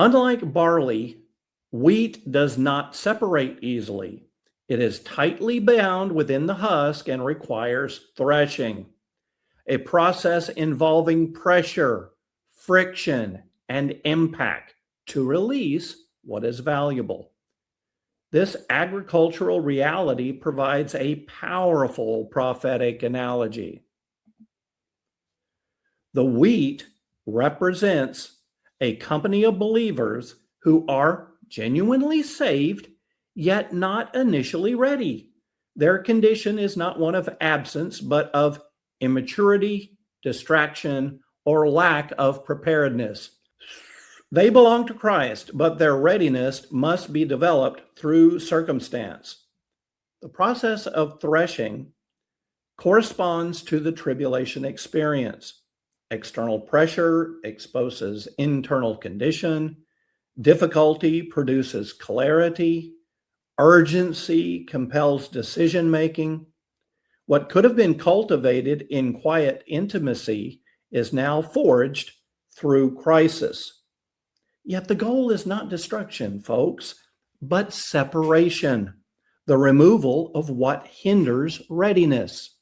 Unlike barley, wheat does not separate easily. It is tightly bound within the husk and requires threshing, a process involving pressure, friction, and impact to release what is valuable. This agricultural reality provides a powerful prophetic analogy. The wheat represents a company of believers who are genuinely saved, yet not initially ready. Their condition is not one of absence, but of immaturity, distraction, or lack of preparedness. They belong to Christ, but their readiness must be developed through circumstance. The process of threshing corresponds to the tribulation experience. External pressure exposes internal condition. Difficulty produces clarity. Urgency compels decision making. What could have been cultivated in quiet intimacy is now forged through crisis. Yet the goal is not destruction, folks, but separation, the removal of what hinders readiness.